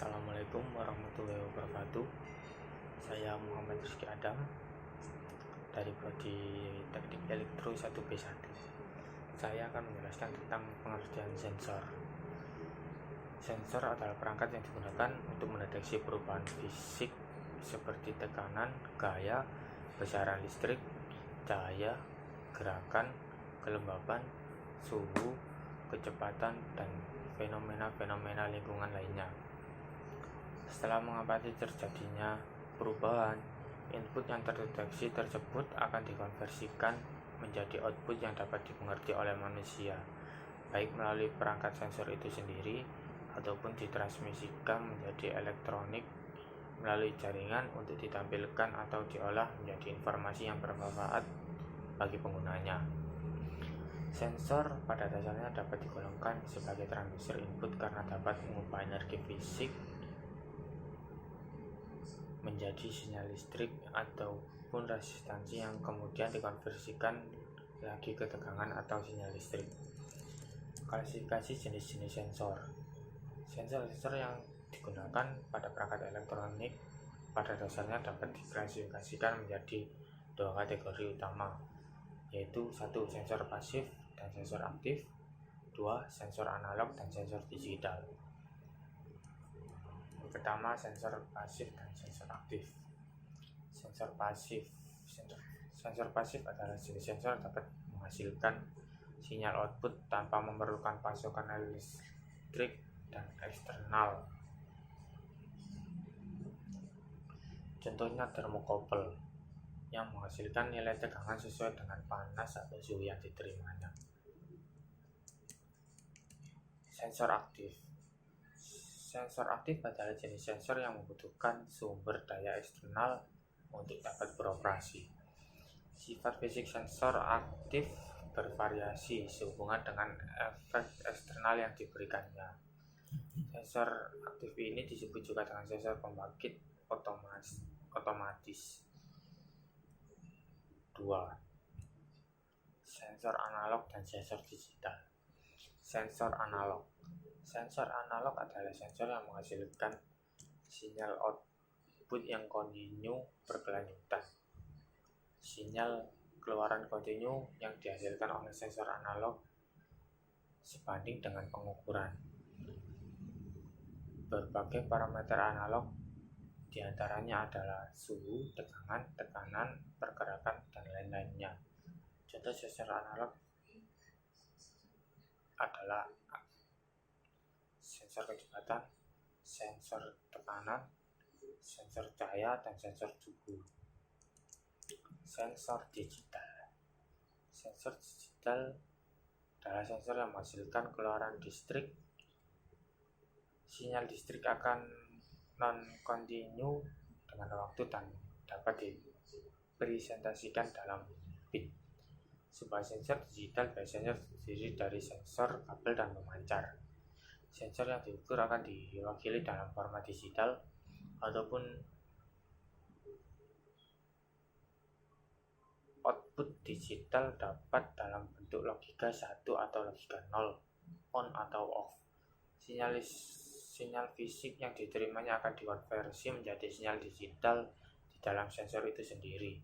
Assalamualaikum warahmatullahi wabarakatuh. Saya Muhammad Rizky Adam dari Prodi Teknik Elektro 1B1. Saya akan menjelaskan tentang pengertian sensor. Sensor adalah perangkat yang digunakan untuk mendeteksi perubahan fisik seperti tekanan, gaya, besaran listrik, cahaya, gerakan, kelembaban, suhu, kecepatan, dan fenomena-fenomena lingkungan lainnya. Setelah mengamati terjadinya perubahan, input yang terdeteksi tersebut akan dikonversikan menjadi output yang dapat dimengerti oleh manusia, baik melalui perangkat sensor itu sendiri ataupun ditransmisikan menjadi elektronik melalui jaringan untuk ditampilkan atau diolah menjadi informasi yang bermanfaat bagi penggunanya. Sensor pada dasarnya dapat digolongkan sebagai transducer input karena dapat mengubah energi fisik menjadi sinyal listrik ataupun resistansi yang kemudian dikonversikan lagi ke tegangan atau sinyal listrik. Klasifikasi jenis-jenis sensor. Sensor yang digunakan pada perangkat elektronik pada dasarnya dapat diklasifikasikan menjadi dua kategori utama, yaitu 1. Sensor pasif dan sensor aktif, 2. Sensor analog dan sensor digital. Pertama, sensor pasif dan sensor aktif. Sensor pasif adalah jenis sensor yang dapat menghasilkan sinyal output tanpa memerlukan pasokan listrik dan eksternal. Contohnya termokouple yang menghasilkan nilai tegangan sesuai dengan panas atau suhu yang diterimanya. Sensor aktif. Sensor aktif adalah jenis sensor yang membutuhkan sumber daya eksternal untuk dapat beroperasi. Sifat fisik sensor aktif bervariasi sehubungan dengan efek eksternal yang diberikannya. Sensor aktif ini disebut juga dengan sensor pembangkit otomatis. 2. Sensor analog dan sensor digital. Sensor analog adalah sensor yang menghasilkan sinyal output yang kontinu berkelanjutan. Sinyal keluaran kontinu yang dihasilkan oleh sensor analog sebanding dengan pengukuran berbagai parameter analog, diantaranya adalah suhu, tekanan, pergerakan, dan lain-lainnya. Contoh sensor analog adalah sensor kecepatan, sensor tekanan, sensor cahaya, dan sensor suhu. Sensor digital adalah sensor yang menghasilkan keluaran listrik. Sinyal listrik akan non-kontinu dengan waktu dan dapat dipresentasikan dalam bit. Sebuah sensor digital biasanya terdiri dari sensor, kabel, dan pemancar. Sensor yang diukur akan diwakili dalam format digital ataupun output digital dapat dalam bentuk logika 1 atau logika 0, on atau off. Sinyal fisik yang diterimanya akan dikonversi menjadi sinyal digital di dalam sensor itu sendiri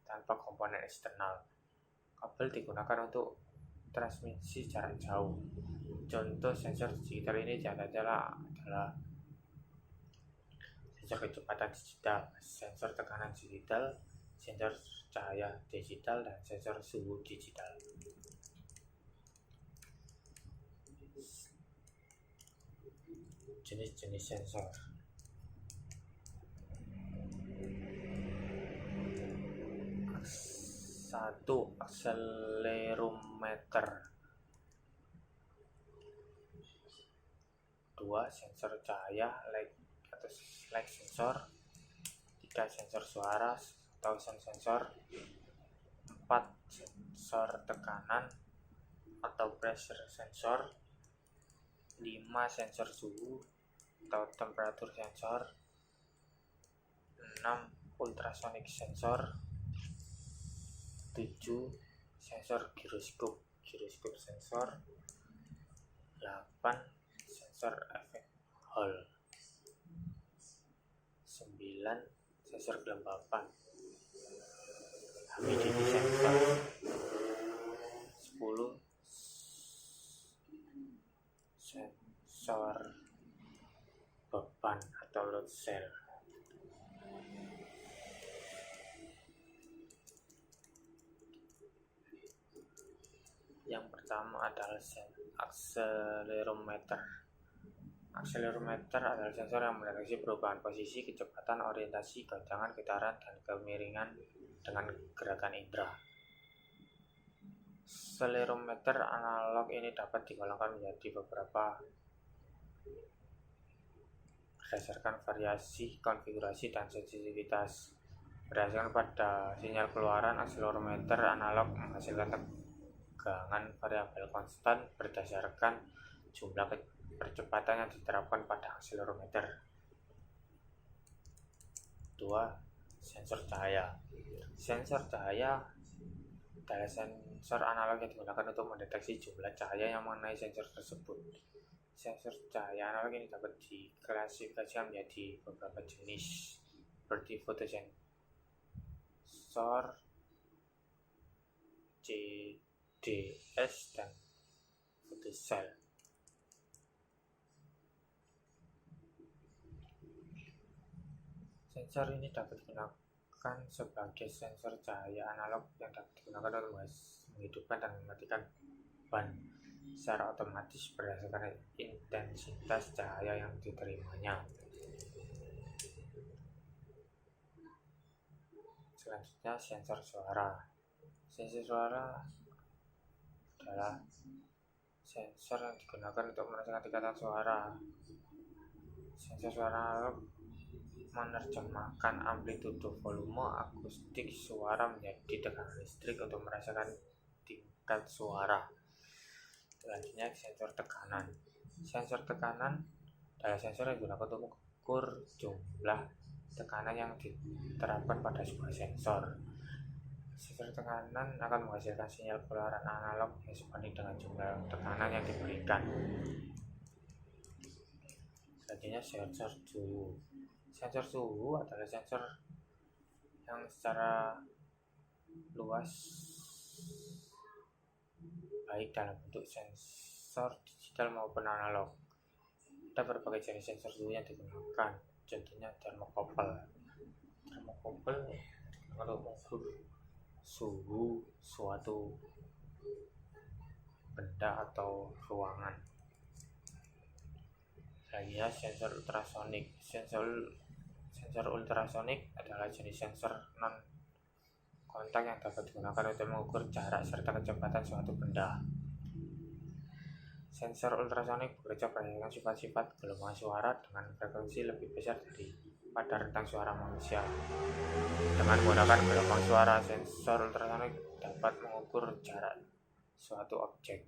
tanpa komponen eksternal. Kabel digunakan untuk transmisi jarak jauh. Contoh sensor digital ini adalah sensor kecepatan digital, sensor tekanan digital, sensor cahaya digital, dan sensor suhu digital. Jenis-jenis sensor. 1. Akselerometer. 2. Sensor cahaya light sensor. 3. Sensor suara atau sound sensor. 4. Sensor tekanan atau pressure sensor. 5. Sensor suhu atau temperatur sensor. 6. Ultrasonic sensor. 7. Sensor giroskop sensor. 8. Sensor efek Hall. sensor kelembapan. HMIDI sensor. 10 sensor beban atau load cell. Yang pertama adalah akselerometer. Akselerometer adalah sensor yang mendeteksi perubahan posisi, kecepatan, orientasi, goncangan, getaran, dan kemiringan dengan gerakan indera. Akselerometer analog ini dapat digolongkan menjadi beberapa berdasarkan variasi, konfigurasi, dan sensitivitas. Berdasarkan pada sinyal keluaran, akselerometer analog menghasilkan tegangan variabel konstan berdasarkan jumlah percepatan yang diterapkan pada akselerometer. 2. Sensor cahaya. Sensor cahaya adalah sensor analog yang digunakan untuk mendeteksi jumlah cahaya yang mengenai sensor tersebut. Sensor cahaya analog ini dapat diklasifikasikan menjadi beberapa jenis, seperti fotosensor, CDS, dan fotosel. Sensor ini dapat digunakan sebagai sensor cahaya analog yang dapat digunakan untuk menghidupkan dan mematikan ban secara otomatis berdasarkan intensitas cahaya yang diterimanya. Selanjutnya, sensor suara. Sensor suara adalah sensor yang digunakan untuk merasakan tingkatan suara. Sensor suara analog menerjemahkan amplitudo, volume, akustik suara menjadi tekanan listrik untuk merasakan tingkat suara. Selanjutnya, sensor tekanan. Sensor tekanan adalah sensor yang digunakan untuk mengukur jumlah tekanan yang diterapkan pada sebuah sensor. Sensor tekanan akan menghasilkan sinyal keluaran analog yang sebanding dengan jumlah tekanan yang diberikan. Selanjutnya, sensor suhu. Sensor suhu adalah sensor yang secara luas baik dalam bentuk sensor digital maupun analog. Ada berbagai jenis sensor suhu yang digunakan, contohnya termokopel. Termokopel digunakan untuk mengukur suhu suatu benda atau ruangan. Selanjutnya, sensor ultrasonik. Sensor ultrasonik adalah jenis sensor non-kontak yang dapat digunakan untuk mengukur jarak serta kecepatan suatu benda. Sensor ultrasonik bekerja berdasarkan sifat-sifat gelombang suara dengan frekuensi lebih besar daripada rentang suara manusia. Dengan menggunakan gelombang suara, sensor ultrasonik dapat mengukur jarak suatu objek.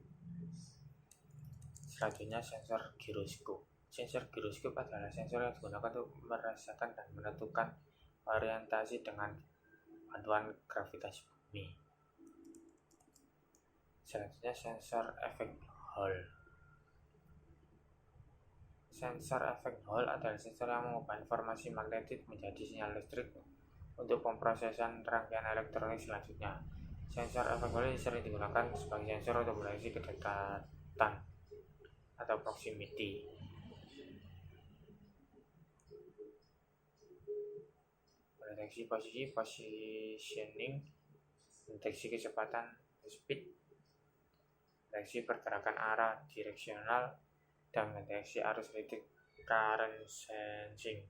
Selanjutnya, sensor giroskop. Sensor giroskop adalah sensor yang digunakan untuk merasakan dan menentukan orientasi dengan bantuan gravitasi bumi. Selanjutnya, sensor efek Hall. Sensor efek Hall adalah sensor yang mengubah informasi magnetik menjadi sinyal listrik untuk pemrosesan rangkaian elektronik selanjutnya. Sensor efek Hall sering digunakan sebagai sensor untuk mendeteksi kedekatan atau proximity. Mendeteksi posisi, positioning, mendeteksi kecepatan, speed, mendeteksi pergerakan arah, direksional, dan mendeteksi arus listrik, current sensing.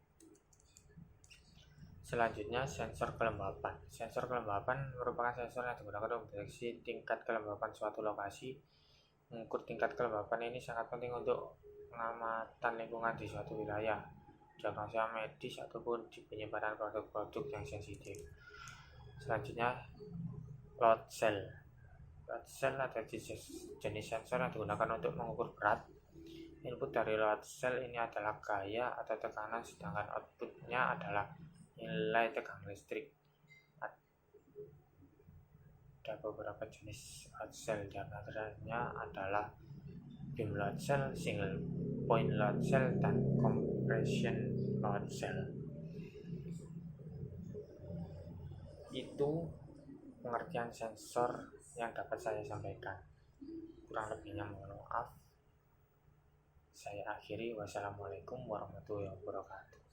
Selanjutnya, sensor kelembapan. Sensor kelembapan merupakan sensor yang digunakan untuk mendeteksi tingkat kelembapan suatu lokasi. Mengukur tingkat kelembapan ini sangat penting untuk pengamatan lingkungan di suatu wilayah, diagnosa medis, ataupun di penyimpanan produk-produk yang sensitif. Selanjutnya, load cell. Load cell adalah jenis sensor yang digunakan untuk mengukur berat. Input dari load cell ini adalah gaya atau tekanan, sedangkan outputnya adalah nilai tegangan listrik. Ada beberapa jenis load cell, diantaranya adalah beam load cell, single point load cell, dan compression load cell. Itu pengertian sensor yang dapat saya sampaikan. Kurang lebihnya mohon maaf. Saya akhiri. Wassalamualaikum warahmatullahi wabarakatuh.